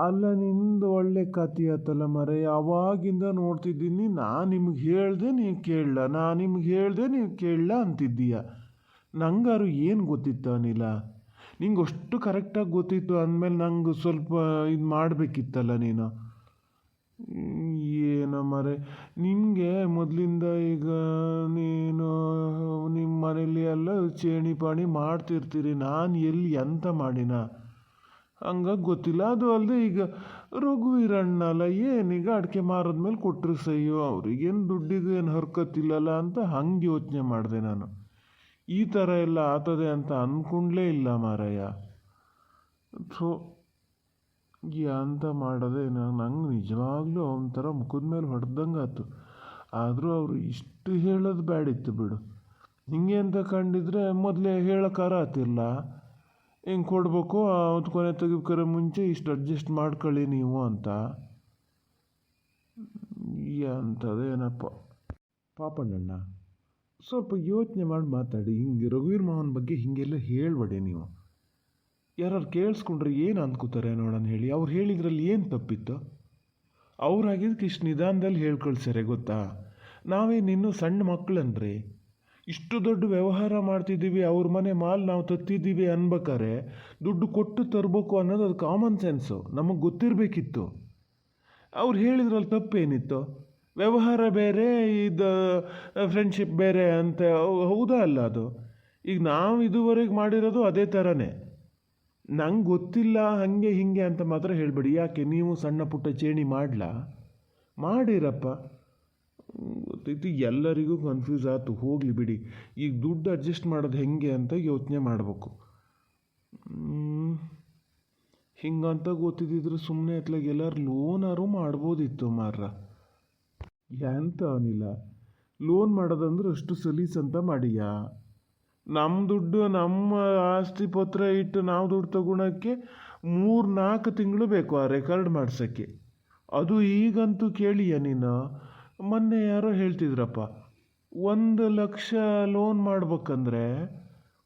ಅಲ್ಲ ನಿಂದು ಒಳ್ಳೆ ಕತೆ ಆತಲ್ಲ ಮರೆ, ಯಾವಾಗಿಂದ ನೋಡ್ತಿದ್ದೀನಿ. ನಾನು ನಿಮ್ಗೆ ಹೇಳ್ದೆ ನೀವು ಕೇಳಲ್ಲ, ನಾನು ನಿಮ್ಗೆ ಹೇಳ್ದೆ ನೀವು ಕೇಳಲ್ಲ ಅಂತಿದ್ದೀಯ. ನಂಗಾರು ಏನು ಗೊತ್ತಿತ್ತು ಅನಿಲ? ನಿಂಗೆ ಅಷ್ಟು ಕರೆಕ್ಟಾಗಿ ಗೊತ್ತಿತ್ತು ಅಂದಮೇಲೆ ನಂಗೆ ಸ್ವಲ್ಪ ಇದು ಮಾಡಬೇಕಿತ್ತಲ್ಲ ನೀನು. ಏನೋ ಮರೆ, ನಿನಗೆ ಮೊದಲಿಂದ ಈಗ ನೀನು ನಿಮ್ಮ ಮನೇಲಿ ಎಲ್ಲ ಚೇಣಿ ಪಾಣಿ ಮಾಡ್ತಿರ್ತೀರಿ, ನಾನು ಎಲ್ಲಿ ಎಂತ ಮಾಡಿನ ಹಂಗಾಗಿ ಗೊತ್ತಿಲ್ಲ. ಅದು ಅಲ್ಲದೆ ಈಗ ರಘುವೀರಣ್ಣಲ್ಲ ಏನೀಗ ಅಡಿಕೆ ಮಾರಿದ್ಮೇಲೆ ಕೊಟ್ಟರು ಸಯ್ಯೋ, ಅವ್ರಿಗೇನು ದುಡ್ಡಿಗೆ ಏನು ಹರ್ಕತ್ತಿಲ್ಲಲ್ಲ ಅಂತ ಹಂಗೆ ಯೋಚನೆ ಮಾಡಿದೆ ನಾನು. ಈ ಥರ ಎಲ್ಲ ಆಗ್ತದೆ ಅಂತ ಅಂದ್ಕೊಂಡ್ಲೇ ಇಲ್ಲ ಮಾರಯ್ಯ. ಥೋ, ಅಂತ ಮಾಡೋದೆ ನಂಗೆ ನಿಜವಾಗ್ಲೂ ಒಂಥರ ಮುಖದ ಮೇಲೆ ಹೊಡೆದಂಗೆ ಆಯ್ತು. ಆದರೂ ಅವರು ಇಷ್ಟು ಹೇಳೋದು ಬ್ಯಾಡಿತ್ತು ಬಿಡು. ಹಿಂಗೆ ಅಂತ ಕಂಡಿದ್ರೆ ಮೊದಲೇ ಹೇಳೋಕ್ಕಾರ ಆತಿಲ್ಲ, ಹಿಂಗೆ ಕೊಡಬೇಕು ಅದು ಕೊನೆ ತೆಗಿಬೇಕಾರೆ ಮುಂಚೆ ಇಷ್ಟು ಅಡ್ಜಸ್ಟ್ ಮಾಡ್ಕೊಳ್ಳಿ ನೀವು ಅಂತ. ಅಂಥದ್ದೇನಪ್ಪ. ಪಾಪಣ್ಣಣ್ಣ, ಸ್ವಲ್ಪ ಯೋಚನೆ ಮಾಡಿ ಮಾತಾಡಿ. ಹಿಂಗೆ ರಘುವೀರ್ ಮಾವನ ಬಗ್ಗೆ ಹೀಗೆಲ್ಲ ಹೇಳ್ಬೇಡಿ ನೀವು. ಯಾರು ಕೇಳಿಸ್ಕೊಂಡ್ರೆ ಏನು ಅಂದ್ಕೋತಾರೆ ನೋಡೋಣ ಹೇಳಿ. ಅವ್ರು ಹೇಳಿದ್ರಲ್ಲಿ ಏನು ತಪ್ಪಿತ್ತು? ಅವ್ರಾಗಿದ್ದಕ್ಕೆ ಇಷ್ಟು ನಿಧಾನದಲ್ಲಿ ಹೇಳ್ಕೊಳ್ಸ್ಯಾರೆ ಗೊತ್ತಾ. ನಾವೇನಿನ್ನೂ ಸಣ್ಣ ಮಕ್ಕಳನ್ರಿ, ಇಷ್ಟು ದೊಡ್ಡ ವ್ಯವಹಾರ ಮಾಡ್ತಿದ್ದೀವಿ, ಅವ್ರ ಮನೆ ಮಾಲ್ ನಾವು ತತ್ತಿದ್ದೀವಿ ಅನ್ಬೇಕಾರೆ ದುಡ್ಡು ಕೊಟ್ಟು ತರಬೇಕು ಅನ್ನೋದು ಅದು ಕಾಮನ್ ಸೆನ್ಸು, ನಮಗೆ ಗೊತ್ತಿರಬೇಕಿತ್ತು. ಅವ್ರು ಹೇಳಿದ್ರಲ್ಲಿ ತಪ್ಪೇನಿತ್ತು? ವ್ಯವಹಾರ ಬೇರೆ, ಇದು ಫ್ರೆಂಡ್ಶಿಪ್ ಬೇರೆ ಅಂತ ಹೌದಾ ಅಲ್ಲ ಅದು? ಈಗ ನಾವು ಇದುವರೆಗೆ ಮಾಡಿರೋದು ಅದೇ ಥರನೇ. ನಂಗೆ ಗೊತ್ತಿಲ್ಲ ಹಾಗೆ ಹೀಗೆ ಅಂತ ಮಾತ್ರ ಹೇಳಬೇಡಿ. ಯಾಕೆ ನೀವು ಸಣ್ಣ ಪುಟ್ಟ ಚೇಣಿ ಮಾಡಲಾ? ಮಾಡಿರಪ್ಪ. ಗೊತ್ತೈತಿ, ಎಲ್ಲರಿಗೂ ಕನ್ಫ್ಯೂಸ್ ಆಯ್ತು, ಹೋಗಲಿ ಬಿಡಿ. ಈಗ ದುಡ್ಡು ಅಡ್ಜಸ್ಟ್ ಮಾಡೋದು ಹೆಂಗೆ ಅಂತ ಯೋಚನೆ ಮಾಡಬೇಕು. ಹಿಂಗಂತ ಗೊತ್ತಿದ್ದಿದ್ರೆ ಸುಮ್ಮನೆ ಎತ್ಲಾಗ ಎಲ್ಲರೂ ಲೋನಾರು ಮಾಡ್ಬೋದಿತ್ತು ಮಾರ್ರ. ಎಂತ ಅನಿಲ್ಲ, ಲೋನ್ ಮಾಡೋದಂದ್ರೆ ಅಷ್ಟು ಸಲೀಸಂತ ಮಾಡಿಯಾ? ನಮ್ಮ ದುಡ್ಡು ನಮ್ಮ ಆಸ್ತಿ ಪತ್ರ ಇಟ್ಟು ನಾವು ದುಡ್ಡು ತಗೊಳಕ್ಕೆ 3-4 ತಿಂಗಳು ಬೇಕು ಆ ರೆಕಾರ್ಡ್ ಮಾಡ್ಸೋಕ್ಕೆ. ಅದು ಈಗಂತೂ ಕೇಳಿಯ ನೀನು? ಮೊನ್ನೆ ಯಾರೋ ಹೇಳ್ತಿದ್ರಪ್ಪ, 1 ಲಕ್ಷ ಲೋನ್ ಮಾಡ್ಬೇಕಂದ್ರೆ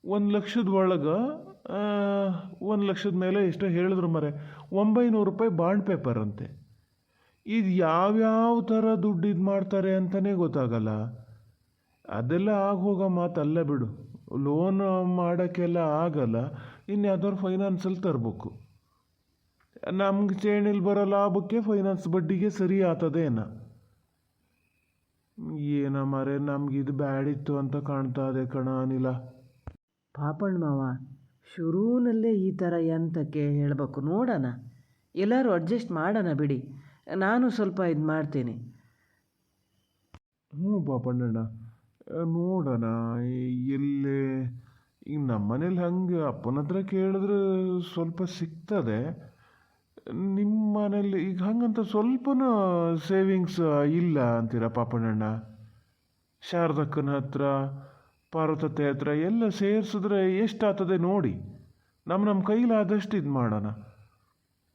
1 ಲಕ್ಷದ ಒಳಗೆ 1 ಲಕ್ಷದ ಮೇಲೆ ಎಷ್ಟೋ ಹೇಳಿದ್ರು ಮರೆ, 900 ರೂಪಾಯಿ ಬಾಂಡ್ ಪೇಪರ್ ಅಂತೆ. ಇದು ಯಾವ್ಯಾವ ಥರ ದುಡ್ಡು ಇದು ಮಾಡ್ತಾರೆ ಅಂತಲೇ ಗೊತ್ತಾಗಲ್ಲ. ಅದೆಲ್ಲ ಆಗೋಗೋ ಮಾತಲ್ಲ ಬಿಡು. ಲೋನ್ ಮಾಡೋಕ್ಕೆಲ್ಲ ಆಗಲ್ಲ, ಇನ್ಯಾವ್ದಾದ್ರು ಫೈನಾನ್ಸಲ್ಲಿ ತರಬೇಕು. ನಮ್ಗೆ ಚೇಣಿಲಿ ಬರೋ ಲಾಭಕ್ಕೆ ಫೈನಾನ್ಸ್ ಬಡ್ಡಿಗೆ ಸರಿ ಆಗ್ತದೇನ? ಏನೋ ಮಾರೆ, ನಮಗಿದು ಬ್ಯಾಡಿತ್ತು ಅಂತ ಕಾಣ್ತಾ ಇದೆ ಕಣ ಅನಿಲ. ಪಾಪಣ್ಣ ಮಾವ, ಶುರುವಿನಲ್ಲೇ ಈ ಥರ ಎಂತಕ್ಕೆ ಹೇಳಬೇಕು? ನೋಡೋಣ, ಎಲ್ಲರೂ ಅಡ್ಜಸ್ಟ್ ಮಾಡೋಣ ಬಿಡಿ. ನಾನು ಸ್ವಲ್ಪ ಇದು ಮಾಡ್ತೀನಿ. ಪಾಪಣ್ಣಣ್ಣ, ನೋಡೋಣ. ಎಲ್ಲೇ ಈಗ ನಮ್ಮ ಮನೇಲಿ ಹಂಗೆ ಅಪ್ಪನ ಹತ್ರ ಕೇಳಿದ್ರೆ ಸ್ವಲ್ಪ ಸಿಗ್ತದೆ. ನಿಮ್ಮ ಮನೇಲಿ ಈಗ ಹಂಗಂತ ಸ್ವಲ್ಪನೂ ಸೇವಿಂಗ್ಸ್ ಇಲ್ಲ ಅಂತೀರ ಪಾಪಣ್ಣಣ್ಣ? ಶಾರದಕ್ಕನ ಹತ್ರ, ಪಾರ್ವತತೆ ಹತ್ರ ಎಲ್ಲ ಸೇರಿಸಿದ್ರೆ ಎಷ್ಟಾಗ್ತದೆ ನೋಡಿ. ನಮ್ಮ ಕೈಲಾದಷ್ಟು ಇದು ಮಾಡೋಣ.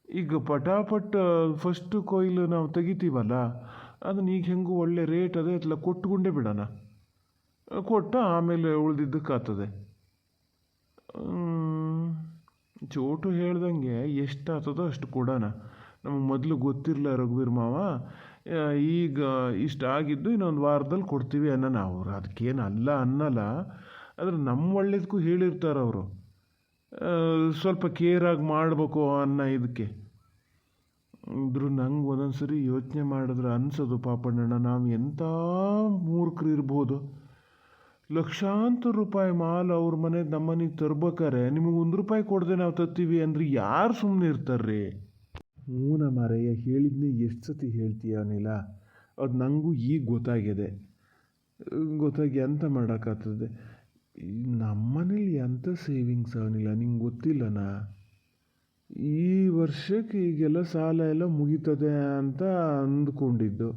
ಈಗ ಪಟಾಪಟ್ ಫಸ್ಟು ಕೊಯ್ಲು ನಾವು ತೆಗಿತೀವಲ್ಲ, ಅದನ್ನ ಈಗ ಹೆಂಗೂ ಒಳ್ಳೆ ರೇಟ್ ಅದೇ ಅತ್ಲ ಕೊಟ್ಕೊಂಡೇ ಬಿಡೋಣ. ಕೊಟ್ಟ ಆಮೇಲೆ ಉಳಿದಿದ್ದಕ್ಕಾಗ್ತದೆ. ಚೋಟು ಹೇಳ್ದಂಗೆ ಎಷ್ಟಾಗ್ತದೋ ಅಷ್ಟು ಕೊಡೋಣ. ನಮಗೆ ಮೊದಲು ಗೊತ್ತಿರಲ್ಲ ರಘುವೀರ್ ಮಾವ, ಈಗ ಇಷ್ಟಾಗಿದ್ದು ಇನ್ನೊಂದು ವಾರದಲ್ಲಿ ಕೊಡ್ತೀವಿ ಅನ್ನೋಣ. ಅವರು ಅದಕ್ಕೇನು ಅಲ್ಲ ಅನ್ನಲ್ಲ, ಆದರೆ ನಮ್ಮ ಒಳ್ಳೇದಕ್ಕೂ ಹೇಳಿರ್ತಾರೆ ಅವರು. ಸ್ವಲ್ಪ ಕೇರಾಗಿ ಮಾಡಬೇಕು ಅನ್ನೋ ಇದಕ್ಕೆ. ಇದ್ರೂ ನಂಗೆ ಒಂದೊಂದು ಸರಿ ಯೋಚನೆ ಮಾಡಿದ್ರೆ ಅನ್ಸೋದು ಪಾಪಣ್ಣಣ್ಣ, ನಾವು ಎಂಥ ಮೂರ್ಖರು ಇರ್ಬೋದು. ಲಕ್ಷಾಂತರ ರೂಪಾಯಿ ಮಾಲ್ ಅವ್ರ ಮನೆಗೆ ನಮ್ಮ ಮನೆಗೆ ತರ್ಬೇಕಾರೆ ನಿಮಗೆ 1 ರೂಪಾಯಿ ಕೊಡದೆ ನಾವು ತರ್ತೀವಿ ಅಂದರೆ ಯಾರು ಸುಮ್ಮನೆ ಇರ್ತಾರ್ರಿ? ಹ್ಞೂನ ಮಾರಯ್ಯ, ಹೇಳಿದ್ನೇ ಎಷ್ಟು ಸತಿ ಹೇಳ್ತೀಯ ಅನಿಲ. ಅದು ನನಗೂ ಈಗ ಗೊತ್ತಾಗಿ ಎಂತ ಮಾಡೋಕ್ಕಾಗ್ತದೆ. ನಮ್ಮ ಮನೇಲಿ ಎಂಥ ಸೇವಿಂಗ್ಸ್ ಅವನಿಲ್ಲ, ನಿಂಗೆ ಗೊತ್ತಿಲ್ಲನಾ? ಈ ವರ್ಷಕ್ಕೆ ಈಗೆಲ್ಲ ಸಾಲ ಎಲ್ಲ ಮುಗೀತದೆ ಅಂತ ಅಂದ್ಕೊಂಡಿದ್ದು.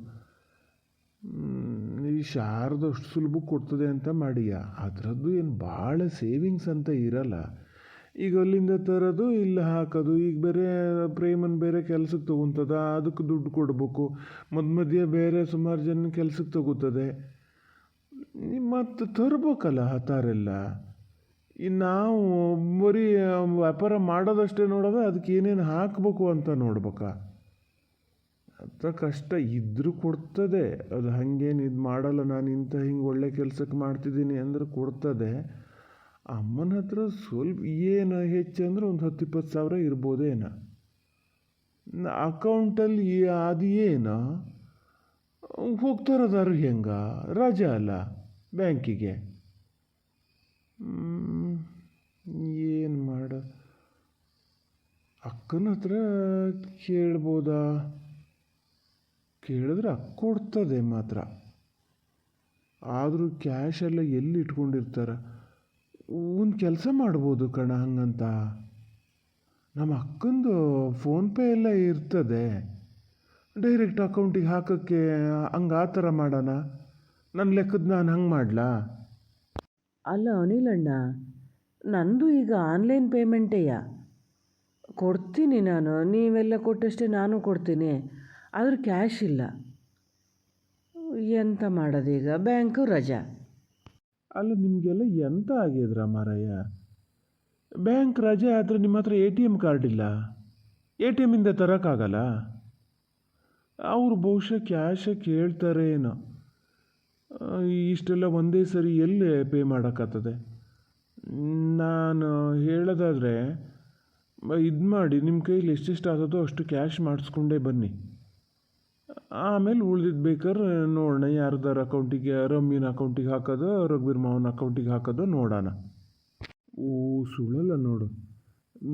ಈ ಶಾರದ ಅಷ್ಟು ಸುಲಭಕ್ಕೆ ಕೊಡ್ತದೆ ಅಂತ ಮಾಡಿಯ, ಅದರದ್ದು ಏನು ಭಾಳ ಸೇವಿಂಗ್ಸ್ ಅಂತ ಇರಲ್ಲ. ಈಗ ಅಲ್ಲಿಂದ ತರೋದು ಇಲ್ಲಿ ಹಾಕೋದು. ಈಗ ಬೇರೆ ಪ್ರೇಮನ್ ಬೇರೆ ಕೆಲ್ಸಕ್ಕೆ ತೊಗೊತದ, ಅದಕ್ಕೆ ದುಡ್ಡು ಕೊಡಬೇಕು. ಮಧ್ಯೆ ಬೇರೆ ಸುಮಾರು ಜನ ಕೆಲ್ಸಕ್ಕೆ ತಗೋತದೆ, ಮತ್ತು ತರ್ಬೇಕಲ್ಲ ಹತಾರೆಲ್ಲ. ನಾವು ಬರೀ ವ್ಯಾಪಾರ ಮಾಡೋದಷ್ಟೇ ನೋಡೋದು, ಅದಕ್ಕೆ ಏನೇನು ಹಾಕಬೇಕು ಅಂತ ನೋಡ್ಬೇಕಾ? ಅಂತ ಕಷ್ಟ ಇದ್ರೂ ಕೊಡ್ತದೆ ಅದು. ಹಾಗೇನು ಇದು ಮಾಡಲ್ಲ, ನಾನು ಇಂಥ ಹಿಂಗೆ ಒಳ್ಳೆ ಕೆಲಸಕ್ಕೆ ಮಾಡ್ತಿದ್ದೀನಿ ಅಂದ್ರೆ ಕೊಡ್ತದೆ. ಅಮ್ಮನ ಹತ್ರ ಸ್ವಲ್ಪ ಏನು ಹೆಚ್ಚು ಅಂದ್ರೆ ಒಂದು 10-20 ಸಾವಿರ ಇರ್ಬೋದೇನೋ ಅಕೌಂಟಲ್ಲಿ. ಅದು ಏನು ಹೋಗ್ತಾರದಾರು ಹೆಂಗ, ರಜಾ ಅಲ್ಲ ಬ್ಯಾಂಕಿಗೆ. ಏನು ಮಾಡ, ಅಕ್ಕನ ಹತ್ರ ಕೇಳ್ಬೋದಾ? ಕೇಳಿದ್ರೆ ಅಕ್ಕ ಕೊಡ್ತದೆ ಮಾತ್ರ. ಆದರೂ ಕ್ಯಾಶ್ ಎಲ್ಲ ಎಲ್ಲಿ ಇಟ್ಕೊಂಡಿರ್ತಾರೆ? ಒಂದು ಕೆಲಸ ಮಾಡ್ಬೋದು ಕಣ ಹಂಗಂತ. ನಮ್ಮ ಅಕ್ಕಂದು ಫೋನ್ಪೇ ಎಲ್ಲ ಇರ್ತದೆ, ಡೈರೆಕ್ಟ್ ಅಕೌಂಟಿಗೆ ಹಾಕೋಕ್ಕೆ. ಹಂಗೆ ಆ ಥರ ಮಾಡೋಣ. ನನ್ನ ಲೆಕ್ಕದ ನಾನು ಹಂಗೆ ಮಾಡಲಾ? ಅಲ್ಲ ಅನಿಲಣ್ಣ, ನಂದು ಈಗ ಆನ್ಲೈನ್ ಪೇಮೆಂಟೇಯ. ಕೊಡ್ತೀನಿ ನಾನು, ನೀವೆಲ್ಲ ಕೊಟ್ಟಷ್ಟೇ ನಾನು ಕೊಡ್ತೀನಿ. ಆದರೂ ಕ್ಯಾಶ್ ಇಲ್ಲ. ಎಂತ ಮಾಡೋದೀಗ? ಬ್ಯಾಂಕು ರಜಾ. ಅಲ್ಲ ನಿಮಗೆಲ್ಲ ಎಂತ ಆಗಿದ್ರ ಮಾರಾಯ? ಬ್ಯಾಂಕ್ ರಜೆ ಆದರೆ ನಿಮ್ಮ ಹತ್ರ ATM ಕಾರ್ಡ್ ಇಲ್ಲ, ATM ಇಂದ ತರೋಕ್ಕಾಗಲ್ಲ. ಅವರು ಬಹುಶಃ ಕ್ಯಾಶ ಕೇಳ್ತಾರೆ ಏನೋ. ಇಷ್ಟೆಲ್ಲ ಒಂದೇ ಸರಿ ಎಲ್ಲಿ ಪೇ ಮಾಡೋಕ್ಕಾಗ್ತದೆ? ನಾನು ಹೇಳೋದಾದರೆ ಇದು ಮಾಡಿ, ನಿಮ್ಮ ಕೈಲಿ ಎಷ್ಟೆಷ್ಟು ಆಗೋದೋ ಅಷ್ಟು ಕ್ಯಾಶ್ ಮಾಡಿಸ್ಕೊಂಡೇ ಬನ್ನಿ. ಆಮೇಲೆ ಉಳ್ದಿದ್ದು ಬೇಕಾದ್ರೆ ನೋಡೋಣ, ಯಾರ್ದಾರ ಅಕೌಂಟಿಗೆ, ರಮ್ಯನ ಅಕೌಂಟಿಗೆ ಹಾಕೋದು, ರಘುವೀರ್ ಮಾವನ ಅಕೌಂಟಿಗೆ ಹಾಕೋದು ನೋಡೋಣ. ಓ ಸುಳ್ಳಲ್ಲ ನೋಡು,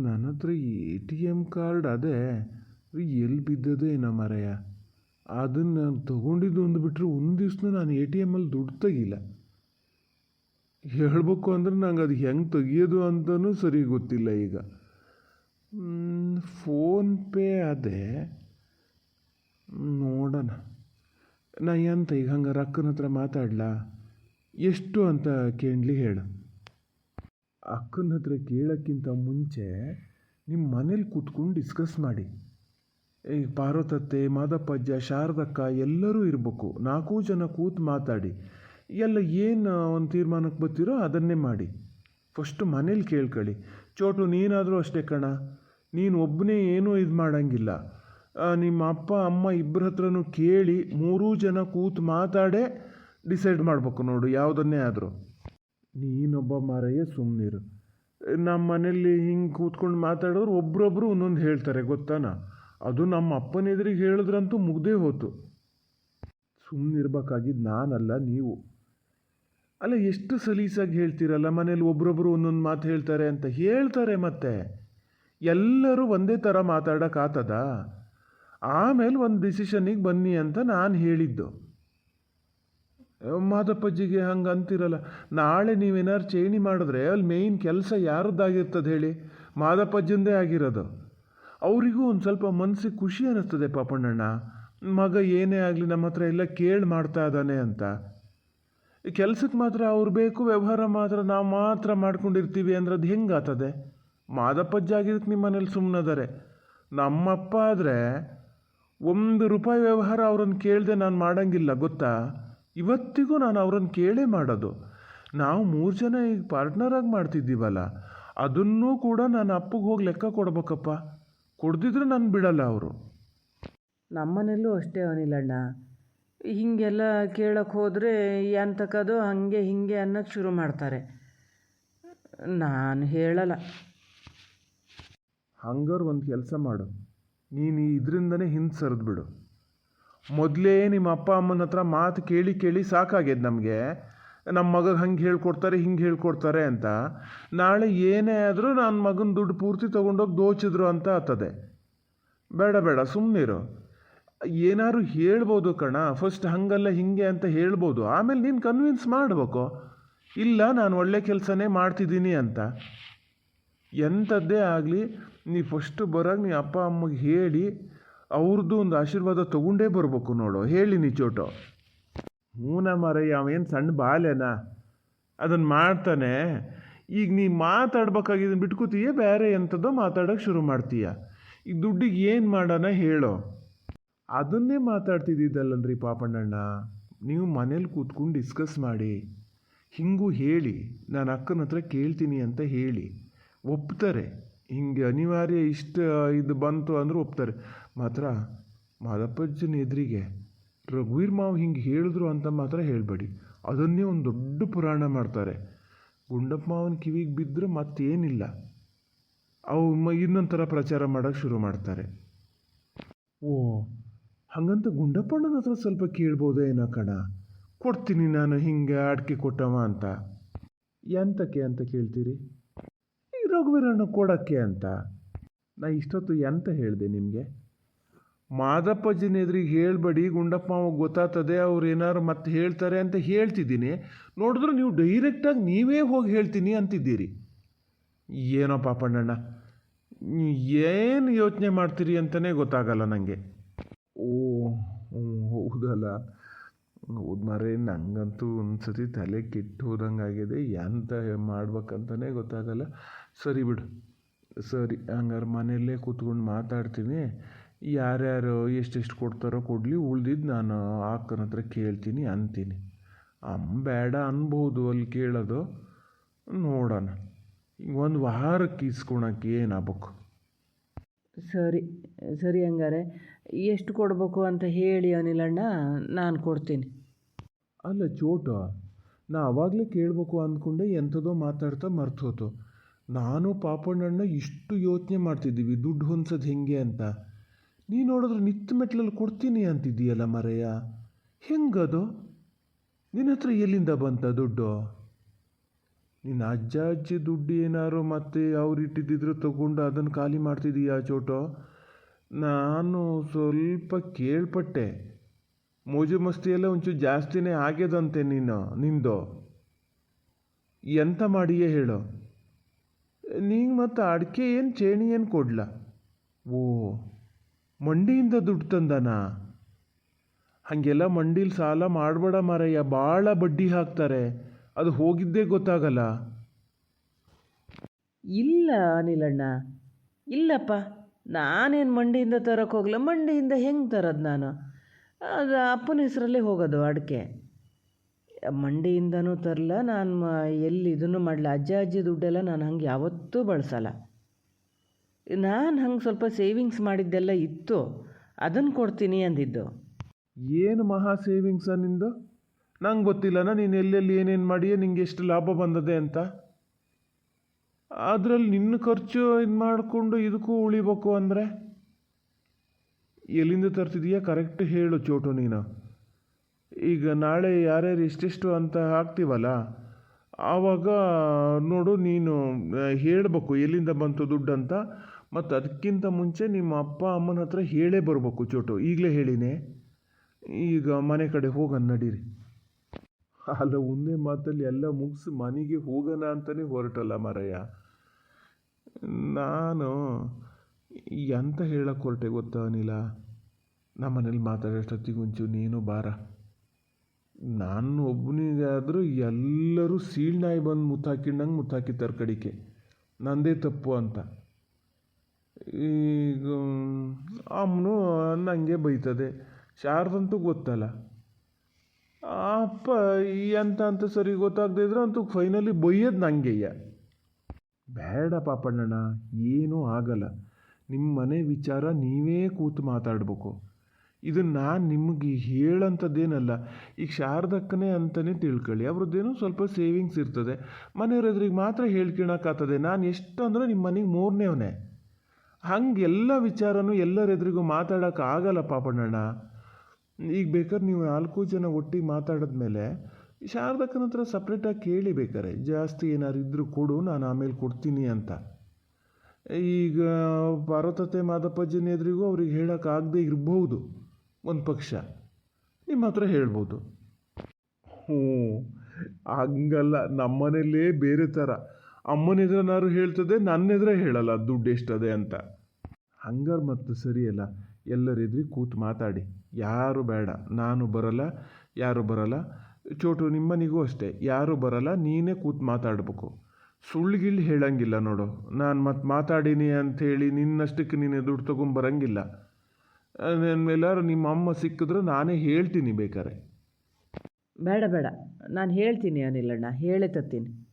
ನನ್ನ ಹತ್ರ ATM ಕಾರ್ಡ್ ಅದೇ, ಎಲ್ಲಿ ಬಿದ್ದದೇ ಏನೋ ಮಾರಾಯ. ಅದನ್ನು ನಾನು ತೊಗೊಂಡಿದ್ದು ಒಂದು ಬಿಟ್ಟರೆ ಒಂದು ದಿವ್ಸ ನಾನು ATMಲ್ಲಿ ದುಡ್ಡು ತೆಗಿಲ್ಲ. ಹೇಳ್ಬೇಕು ಅಂದ್ರೆ ನಂಗೆ ಅದು ಹೆಂಗೆ ತೆಗಿಯೋದು ಅಂತಲೂ ಸರಿ ಗೊತ್ತಿಲ್ಲ ಈಗ. ಫೋನ್ಪೇ ಅದೇ ನೋಡೋಣ. ನಾ ಎಂತ ಈಗ ಹಂಗಾರೆ ಅಕ್ಕನ ಹತ್ರ ಮಾತಾಡ್ಲಾ? ಎಷ್ಟು ಅಂತ ಕೇಳಲಿ ಹೇಳು. ಅಕ್ಕನ ಹತ್ರ ಕೇಳೋಕ್ಕಿಂತ ಮುಂಚೆ ನಿಮ್ಮ ಮನೇಲಿ ಕೂತ್ಕೊಂಡು ಡಿಸ್ಕಸ್ ಮಾಡಿ. ಈಗ ಪಾರ್ವತತ್ತೆ, ಮಾದಪ್ಪಜ್ಜ, ಶಾರದಕ್ಕ ಎಲ್ಲರೂ ಇರಬೇಕು. 4 ಜನ ಕೂತು ಮಾತಾಡಿ ಎಲ್ಲ ಏನು ಒಂದು ತೀರ್ಮಾನಕ್ಕೆ ಬರ್ತಿರೋ ಅದನ್ನೇ ಮಾಡಿ. ಫಸ್ಟು ಮನೇಲಿ ಕೇಳ್ಕೊಳ್ಳಿ. ಚೋಟು ನೀನಾದರೂ ಅಷ್ಟೇ ಕಣ, ನೀನು ಒಬ್ಬನೇ ಏನೂ ಇದು ಮಾಡೋಂಗಿಲ್ಲ. ನಿಮ್ಮ ಅಪ್ಪ ಅಮ್ಮ ಇಬ್ಬರ ಹತ್ರನೂ ಕೇಳಿ 3 ಜನ ಕೂತು ಮಾತಾಡೇ ಡಿಸೈಡ್ ಮಾಡಬೇಕು ನೋಡು, ಯಾವುದನ್ನೇ ಆದರೂ. ನೀನೊಬ್ಬ ಮಾರಯ್ಯ ಸುಮ್ಮನಿರು. ನಮ್ಮ ಮನೇಲಿ ಹಿಂಗೆ ಕೂತ್ಕೊಂಡು ಮಾತಾಡೋರು ಒಬ್ರೊಬ್ರು ಒಂದೊಂದು ಹೇಳ್ತಾರೆ ಗೊತ್ತಾನ. ಅದು ನಮ್ಮ ಅಪ್ಪನ ಎದುರಿಗೆ ಹೇಳಿದ್ರಂತೂ ಮುಗ್ದೇ ಹೋತು. ಸುಮ್ಮನಿರ್ಬೇಕಾಗಿದ್ದು ನಾನಲ್ಲ ನೀವು. ಅಲ್ಲ ಎಷ್ಟು ಸಲೀಸಾಗಿ ಹೇಳ್ತೀರಲ್ಲ, ಮನೇಲಿ ಒಬ್ರೊಬ್ರು ಒಂದೊಂದು ಮಾತು ಹೇಳ್ತಾರೆ ಅಂತ. ಹೇಳ್ತಾರೆ ಮತ್ತೆ ಎಲ್ಲರೂ ಒಂದೇ ಥರ ಮಾತಾಡೋಕ್ಕಾಗ್ತದ? ಆಮೇಲೆ ಒಂದು ಡಿಸಿಷನ್ನಿಗೆ ಬನ್ನಿ ಅಂತ ನಾನು ಹೇಳಿದ್ದು. ಮಾದಪ್ಪಜ್ಜಿಗೆ ಹಂಗೆ ಅಂತಿರಲ್ಲ. ನಾಳೆ ನೀವೇನಾದ್ರು ಚೇಣಿ ಮಾಡಿದ್ರೆ ಅಲ್ಲಿ ಮೇಯ್ನ್ ಕೆಲಸ ಯಾರದ್ದಾಗಿರ್ತದೆ ಹೇಳಿ? ಮಾದಪ್ಪಜ್ಜಂದೇ ಆಗಿರೋದು. ಅವರಿಗೂ ಒಂದು ಸ್ವಲ್ಪ ಮನಸ್ಸಿಗೆ ಖುಷಿ ಅನ್ನಿಸ್ತದೆ, ಪಾಪಣ್ಣಣ್ಣ ಮಗ ಏನೇ ಆಗಲಿ ನಮ್ಮ ಹತ್ರ ಎಲ್ಲ ಕೇಳಿ ಮಾಡ್ತಾ ಇದ್ದಾನೆ ಅಂತ. ಕೆಲಸಕ್ಕೆ ಮಾತ್ರ ಅವ್ರು ಬೇಕು, ವ್ಯವಹಾರ ಮಾತ್ರ ನಾವು ಮಾತ್ರ ಮಾಡ್ಕೊಂಡಿರ್ತೀವಿ ಅಂದ್ರೆ ಅದು ಹೆಂಗಾಗ್ತದೆ? ಮಾದಪ್ಪಜ್ಜ ಆಗಿದ್ದಕ್ಕೆ ನಿಮ್ಮ ಮನೇಲಿ ಸುಮ್ಮನದಾರೆ. ನಮ್ಮಪ್ಪ ಆದರೆ ₹1 ವ್ಯವಹಾರ ಅವ್ರನ್ನ ಕೇಳದೆ ನಾನು ಮಾಡೋಂಗಿಲ್ಲ ಗೊತ್ತಾ? ಇವತ್ತಿಗೂ ನಾನು ಅವ್ರನ್ನ ಕೇಳೇ ಮಾಡೋದು. ನಾವು 3 ಜನ ಈಗ ಪಾರ್ಟ್ನರಾಗಿ ಮಾಡ್ತಿದ್ದೀವಲ್ಲ, ಅದನ್ನೂ ಕೂಡ ನಾನು ಅಪ್ಪಗೆ ಹೋಗಿ ಲೆಕ್ಕ ಕೊಡ್ಬೇಕಪ್ಪ. ಕೊಡ್ದಿದ್ರೆ ನಾನು ಬಿಡಲ್ಲ ಅವರು. ನಮ್ಮನೇಲೂ ಅಷ್ಟೇ ಅನಿಲಣ್ಣ. ಹೀಗೆಲ್ಲ ಕೇಳೋಕ್ಕೆ ಹೋದರೆ ಎಂತಕ್ಕದು ಹಾಗೆ ಹೀಗೆ ಅನ್ನೋಕ್ಕೆ ಶುರು ಮಾಡ್ತಾರೆ. ನಾನು ಹೇಳಲ್ಲ. ಹಂಗಾರೆ ಒಂದು ಕೆಲಸ ಮಾಡು, ನೀನು ಇದರಿಂದನೇ ಹಿಂದೆ ಸರಿದ್ಬಿಡು. ಮೊದಲೇ ನಿಮ್ಮ ಅಪ್ಪ ಅಮ್ಮನ ಹತ್ರ ಮಾತು ಕೇಳಿ ಕೇಳಿ ಸಾಕಾಗ್ಯದ ನಮಗೆ. ನಮ್ಮ ಮಗಗೆ ಹಂಗೆ ಹೇಳ್ಕೊಡ್ತಾರೆ, ಹಿಂಗೆ ಹೇಳ್ಕೊಡ್ತಾರೆ ಅಂತ. ನಾಳೆ ಏನೇ ಆದರೂ ನನ್ನ ಮಗನ ದುಡ್ಡು ಪೂರ್ತಿ ತೊಗೊಂಡೋಗಿ ದೋಚಿದ್ರು ಅಂತ ಆಗ್ತದೆ. ಬೇಡ ಬೇಡ ಸುಮ್ಮನಿರು. ಏನಾದ್ರು ಹೇಳ್ಬೋದು ಕಣ, ಫಸ್ಟ್ ಹಂಗಲ್ಲ ಹಿಂಗೆ ಅಂತ ಹೇಳ್ಬೋದು. ಆಮೇಲೆ ನೀನು ಕನ್ವಿನ್ಸ್ ಮಾಡಬೇಕು, ಇಲ್ಲ ನಾನು ಒಳ್ಳೆ ಕೆಲಸನೇ ಮಾಡ್ತಿದ್ದೀನಿ ಅಂತ. ಎಂಥದ್ದೇ ಆಗಲಿ ನೀ ಫಸ್ಟು ಬರೋಕೆ ನೀ ಅಪ್ಪ ಅಮ್ಮಗೆ ಹೇಳಿ ಅವ್ರದ್ದು ಒಂದು ಆಶೀರ್ವಾದ ತೊಗೊಂಡೇ ಬರಬೇಕು ನೋಡು. ಹೇಳಿ ನೀ ಚೋಟು. ಹೂನ ಮಾರಯ್ಯ, ಅವೇನು ಸಣ್ಣ ಬಾಲ್ಯನ, ಅದನ್ನು ಮಾಡ್ತಾನೆ. ಈಗ ನೀ ಮಾತಾಡ್ಬೇಕಾಗಿದ್ದನ್ನು ಬಿಟ್ಕೋತೀಯ, ಬೇರೆ ಎಂಥದ್ದೋ ಮಾತಾಡೋಕ್ಕೆ ಶುರು ಮಾಡ್ತೀಯ. ಈಗ ದುಡ್ಡಿಗೆ ಏನು ಮಾಡೋಣ ಹೇಳೋ? ಅದನ್ನೇ ಮಾತಾಡ್ತಿದ್ದಿದ್ದಲ್ಲನ್ರಿ ಪಾಪಣ್ಣಣ್ಣ. ನೀವು ಮನೇಲಿ ಕೂತ್ಕೊಂಡು ಡಿಸ್ಕಸ್ ಮಾಡಿ ಹಿಂಗೂ ಹೇಳಿ ನಾನು ಅಕ್ಕನ ಹತ್ರ ಕೇಳ್ತೀನಿ ಅಂತ ಹೇಳಿ ಒಪ್ತಾರೆ. ಹಿಂಗೆ ಅನಿವಾರ್ಯ ಇಷ್ಟ ಇದು ಬಂತು ಅಂದ್ರೆ ಒಪ್ತಾರೆ. ಮಾತ್ರ ಮಾದಪ್ಪಜ್ಜನ ಎದುರಿಗೆ ರಘುವೀರ್ ಮಾವು ಹಿಂಗೆ ಹೇಳಿದ್ರು ಅಂತ ಮಾತ್ರ ಹೇಳಬೇಡಿ. ಅದನ್ನೇ ಒಂದು ದೊಡ್ಡ ಪುರಾಣ ಮಾಡ್ತಾರೆ. ಗುಂಡಪ್ಪ ಮಾವನ ಕಿವಿಗೆ ಬಿದ್ದರೆ ಮತ್ತೇನಿಲ್ಲ, ಅವು ಇನ್ನೊಂದು ಥರ ಪ್ರಚಾರ ಮಾಡೋಕ್ಕೆ ಶುರು ಮಾಡ್ತಾರೆ. ಓ ಹಾಗಂತ ಗುಂಡಪ್ಪಣ್ಣನ ಹತ್ರ ಸ್ವಲ್ಪ ಕೇಳ್ಬೋದೇನೋ ಕಣ, ಕೊಡ್ತೀನಿ ನಾನು ಹಿಂಗೆ ಅಡಿಕೆ ಕೊಟ್ಟವ ಅಂತ. ಎಂತಕ್ಕೆ ಅಂತ ಕೇಳ್ತೀರಿ? ಈ ರಘುವೀರಣ್ಣ ಕೊಡೋಕ್ಕೆ ಅಂತ. ನಾ ಇಷ್ಟೊತ್ತು ಎಂತ ಹೇಳಿದೆ ನಿಮಗೆ? ಮಾದಪ್ಪಜ್ಜನ ಎದುರಿಗೆ ಹೇಳಬೇಡಿ, ಗುಂಡಪ್ಪ ಮಾವ ಗೊತ್ತಾಗ್ತದೆ, ಅವ್ರು ಏನಾರು ಮತ್ತೆ ಹೇಳ್ತಾರೆ ಅಂತ ಹೇಳ್ತಿದ್ದೀನಿ. ನೋಡಿದ್ರೆ ನೀವು ಡೈರೆಕ್ಟಾಗಿ ನೀವೇ ಹೋಗಿ ಹೇಳ್ತೀನಿ ಅಂತಿದ್ದೀರಿ. ಏನೋ ಪಾಪಣ್ಣಣ್ಣ, ಏನು ಯೋಚನೆ ಮಾಡ್ತೀರಿ ಅಂತಲೇ ಗೊತ್ತಾಗಲ್ಲ ನನಗೆ. ಓ ಹೌದಲ್ಲ, ಹೌದು ಮಾರೇ, ನನಗಂತೂ ಒಂದ್ಸತಿ ತಲೆ ಕೆಟ್ಟು ಹೋದಂಗಾಗಿದೆ. ಎಂತ ಮಾಡ್ಬೇಕಂತಲೇ ಗೊತ್ತಾಗಲ್ಲ. ಸರಿ ಬಿಡು, ಸರಿ ಹಂಗಾರೆ ಮನೆಯಲ್ಲೇ ಕೂತ್ಕೊಂಡು ಮಾತಾಡ್ತೀನಿ. ಯಾರ್ಯಾರು ಎಷ್ಟೆಷ್ಟು ಕೊಡ್ತಾರೋ ಕೊಡಲಿ, ಉಳ್ದಿದ್ದು ನಾನು ಅಕ್ಕನ ಹತ್ರ ಕೇಳ್ತೀನಿ ಅಂತೀನಿ. ಬೇಡ ಅನ್ಬೋದು ಅಲ್ಲಿ ಕೇಳೋದು. ನೋಡೋಣ, ಒಂದು ವಾರಕ್ಕೆ ಇಸ್ಕೊಳಕ್ಕೆ ಏನಾಗಬೇಕು. ಸರಿ ಸರಿ, ಹಂಗಾರೆ ಎಷ್ಟು ಕೊಡಬೇಕು ಅಂತ ಹೇಳಿ ಅನಿಲಣ್ಣ, ನಾನು ಕೊಡ್ತೀನಿ. ಅಲ್ಲ ಚೋಟು, ನಾ ಅವಾಗಲೇ ಕೇಳಬೇಕು ಅಂದ್ಕೊಂಡೆ, ಎಂಥದೋ ಮಾತಾಡ್ತಾ ಮರ್ತೋತು. ನಾನು ಪಾಪಣ್ಣಣ್ಣ ಇಷ್ಟು ಯೋಚನೆ ಮಾಡ್ತಿದ್ದೀವಿ ದುಡ್ಡು ಹೊಂದ್ಸೋದು ಹೆಂಗೆ ಅಂತ. ನೀ ನೋಡಿದ್ರೆ ನಿತ್ತ ಮೆಟ್ಲಲ್ಲಿ ಕೊಡ್ತೀನಿ ಅಂತಿದ್ದೀಯಲ್ಲ ಮರೆಯ, ಹೆಂಗದು? ನಿನ್ನ ಹತ್ರ ಎಲ್ಲಿಂದ ಬಂತ ದುಡ್ಡು? ನಿನ್ನ ಅಜ್ಜ ಅಜ್ಜಿ ದುಡ್ಡು ಏನಾರು ಮತ್ತೆ ಅವ್ರು ಇಟ್ಟಿದ್ದಿದ್ರು ತಗೊಂಡು ಅದನ್ನು ಖಾಲಿ ಮಾಡ್ತಿದ್ದೀಯಾ ಚೋಟು? ನಾನು ಸ್ವಲ್ಪ ಕೇಳ್ಪಟ್ಟೆ, ಮೋಜು ಮಸ್ತಿ ಎಲ್ಲ ಒಂಚೂರು ಜಾಸ್ತಿನೇ ಆಗ್ಯದಂತೆ ನಿಂದು. ಎಂತ ಮಾಡಿಯೇ ಹೇಳು? ನಿಂಗೆ ಮತ್ತು ಅಡಿಕೆ ಏನು ಚೇಣಿ ಏನು ಕೊಡ್ಲ? ಓ, ಮಂಡಿಯಿಂದ ದುಡ್ಡು ತಂದನ? ಹಾಗೆಲ್ಲ ಮಂಡೀಲಿ ಸಾಲ ಮಾಡಬೇಡ ಮಾರಯ್ಯ, ಭಾಳ ಬಡ್ಡಿ ಹಾಕ್ತಾರೆ, ಅದು ಹೋಗಿದ್ದೇ ಗೊತ್ತಾಗಲ್ಲ. ಇಲ್ಲ ಅನಿಲಣ್ಣ, ಇಲ್ಲಪ್ಪ, ನಾನೇನು ಮಂಡಿಯಿಂದ ತರೋಕ್ಕೆ ಹೋಗಲ್ಲ. ಮಂಡಿಯಿಂದ ಹೆಂಗೆ ತರೋದು ನಾನು? ಅದು ಅಪ್ಪನ ಹೆಸರಲ್ಲೇ ಹೋಗೋದು ಅಡಿಕೆ. ಮಂಡಿಯಿಂದನೂ ತರಲ್ಲ ನಾನು, ಎಲ್ಲಿ ಇದನ್ನು ಮಾಡಲ್ಲ. ಅಜ್ಜ ಅಜ್ಜಿ ದುಡ್ಡೆಲ್ಲ ನಾನು ಹಂಗೆ ಯಾವತ್ತೂ ಬಳಸಲ್ಲ. ನಾನು ಹಂಗೆ ಸ್ವಲ್ಪ ಸೇವಿಂಗ್ಸ್ ಮಾಡಿದ್ದೆಲ್ಲ ಇತ್ತು, ಅದನ್ನು ಕೊಡ್ತೀನಿ ಅಂದಿದ್ದು. ಏನು ಮಹಾ ಸೇವಿಂಗ್ಸ ನಿಂದು? ನಂಗೆ ಗೊತ್ತಿಲ್ಲನ ನೀನು ಎಲ್ಲೆಲ್ಲಿ ಏನೇನು ಮಾಡಿಯೇ, ನಿಂಗೆ ಎಷ್ಟು ಲಾಭ ಬಂದದೆ ಅಂತ. ಅದರಲ್ಲಿ ನಿನ್ನ ಖರ್ಚು ಇದು ಮಾಡಿಕೊಂಡು ಇದಕ್ಕೂ ಉಳಿಬೇಕು ಅಂದರೆ ಎಲ್ಲಿಂದ ತರ್ತಿದೀಯಾ ಕರೆಕ್ಟ್ ಹೇಳು ಚೋಟು ನೀನು. ಈಗ ನಾಳೆ ಯಾರ್ಯಾರು ಎಷ್ಟೆಷ್ಟು ಅಂತ ಹಾಕ್ತೀವಲ್ಲ, ಆವಾಗ ನೋಡು ನೀನು ಹೇಳಬೇಕು ಎಲ್ಲಿಂದ ಬಂತು ದುಡ್ಡು ಅಂತ. ಮತ್ತು ಅದಕ್ಕಿಂತ ಮುಂಚೆ ನಿಮ್ಮ ಅಪ್ಪ ಅಮ್ಮನ ಹತ್ರ ಹೇಳೇ ಬರಬೇಕು ಚೋಟು. ಈಗಲೇ ಹೇಳಿನೇ, ಈಗ ಮನೆ ಕಡೆ ಹೋಗೋಣ ನಡೀರಿ. ಅಲ್ಲ, ಒಂದೇ ಮಾತಲ್ಲಿ ಎಲ್ಲ ಮುಗಿಸಿ ಮನೆಗೆ ಹೋಗೋಣ ಅಂತಲೇ ಹೊರಟಲ್ಲ ಮಾರಯ್ಯ. ನಾನು ಎಂತ ಹೇಳಕ್ಕೆ ಹೊರಟೆ ಗೊತ್ತಾ ಅನಿಲ? ನಮ್ಮ ಮನೇಲಿ ಮಾತಾಡೋಷ್ಟೊತ್ತಿಗೆ ಒಂಚೂರು ನೀನು ಬಾರ. ನಾನು ಒಬ್ಬನಿಗಾದರೂ ಎಲ್ಲರೂ ಸೀಳ್ನಾಯಿ ಬಂದು ಮುತ್ತಾಕಿಂಡಂಗೆ ಮುತ್ತಾಕಿತ್ತಾರೆ ಕಡಿಕೆ, ನಂದೇ ತಪ್ಪು ಅಂತ. ಈಗ ಅಮ್ಮನು ನನಗೆ ಬೈತದೆ, ಶಾರದಂತೂ ಗೊತ್ತಲ್ಲ. ಅಪ್ಪ ಎಂತ ಅಂತ ಸರಿ ಗೊತ್ತಾಗದೇ ಇದ್ರೆ ಅಂತೂ ಫೈನಲಿ ಬೈಯೋದು ನನಗೆಯ್ಯ. ಬೇಡ ಪಾಪಣ್ಣಣ್ಣ, ಏನೂ ಆಗಲ್ಲ. ನಿಮ್ಮ ಮನೆ ವಿಚಾರ ನೀವೇ ಕೂತು ಮಾತಾಡಬೇಕು. ಇದನ್ನು ನಾನು ನಿಮಗೆ ಹೇಳೋಂಥದ್ದೇನಲ್ಲ. ಈಗ ಶಾರದಕ್ಕನೇ ಅಂತಲೇ ತಿಳ್ಕೊಳ್ಳಿ, ಅವ್ರದ್ದೇನೋ ಸ್ವಲ್ಪ ಸೇವಿಂಗ್ಸ್ ಇರ್ತದೆ, ಮನೆಯವ್ರ ಎದುರಿಗೆ ಮಾತ್ರ ಹೇಳ್ಕೊಳಕ್ಕಾಗ್ತದೆ. ನಾನು ಎಷ್ಟು ಅಂದರೆ ನಿಮ್ಮ ಮನೆಗೆ ಮೂರನೇವನೇ, ಹಂಗೆ ಎಲ್ಲ ವಿಚಾರನೂ ಎಲ್ಲರ ಎದುರಿಗೂ ಮಾತಾಡೋಕ್ಕಾಗಲ್ಲ ಪಾಪಣ್ಣಣ್ಣ. ಈಗ ಬೇಕಾದ್ರೆ ನೀವು 4 ಜನ ಒಟ್ಟಿಗೆ ಮಾತಾಡಿದ್ಮೇಲೆ ಶಾರದಕ್ಕನ ಹತ್ರ ಸಪ್ರೇಟಾಗಿ ಕೇಳಿ, ಬೇಕಾರೆ ಜಾಸ್ತಿ ಏನಾರು ಇದ್ದರೂ ಕೊಡು, ನಾನು ಆಮೇಲೆ ಕೊಡ್ತೀನಿ ಅಂತ. ಈಗ ಪಾರ್ವತತೆ ಮಾದಪ್ಪಜ್ಜನ ಎದುರಿಗೂ ಅವ್ರಿಗೆ ಹೇಳೋಕ್ಕಾಗದೇ ಇರ್ಬೋದು, ಒಂದು ಪಕ್ಷ ನಿಮ್ಮ ಹತ್ರ ಹೇಳ್ಬೋದು. ಹ್ಞೂ, ಹಂಗಲ್ಲ, ನಮ್ಮನೇಲೇ ಬೇರೆ ಥರ. ಅಮ್ಮನ ಎದುರನಾರು ಹೇಳ್ತದೆ, ನನ್ನ ಎದುರೇ ಹೇಳಲ್ಲ ದುಡ್ಡು ಎಷ್ಟದೆ ಅಂತ. ಹಂಗಾರೆ ಮತ್ತು ಸರಿಯಲ್ಲ, ಎಲ್ಲರ ಎದುರಿಗೆ ಕೂತು ಮಾತಾಡಿ. ಯಾರು ಬೇಡ, ನಾನು ಬರಲ್ಲ, ಯಾರು ಬರಲ್ಲ. ಚೋಟು ನಿಮ್ಮನಿಗೂ ಅಷ್ಟೇ, ಯಾರು ಬರಲ್ಲ, ನೀನೇ ಕೂತು ಮಾತಾಡಬೇಕು. ಸುಳ್ಳುಗಿಳ್ಳು ಹೇಳಂಗಿಲ್ಲ ನೋಡು. ನಾನು ಮತ್ತೆ ಮಾತಾಡೀನಿ ಅಂಥೇಳಿ ನಿನ್ನಷ್ಟಕ್ಕೆ ನೀನು ದುಡ್ಡು ಬೇಡ ಬೇಡ, ನಾನು ಹೇಳ್ತೀನಿ ಅನಿಲಣ್ಣ, ಹೇಳೇ ತತ್ತೀನಿ.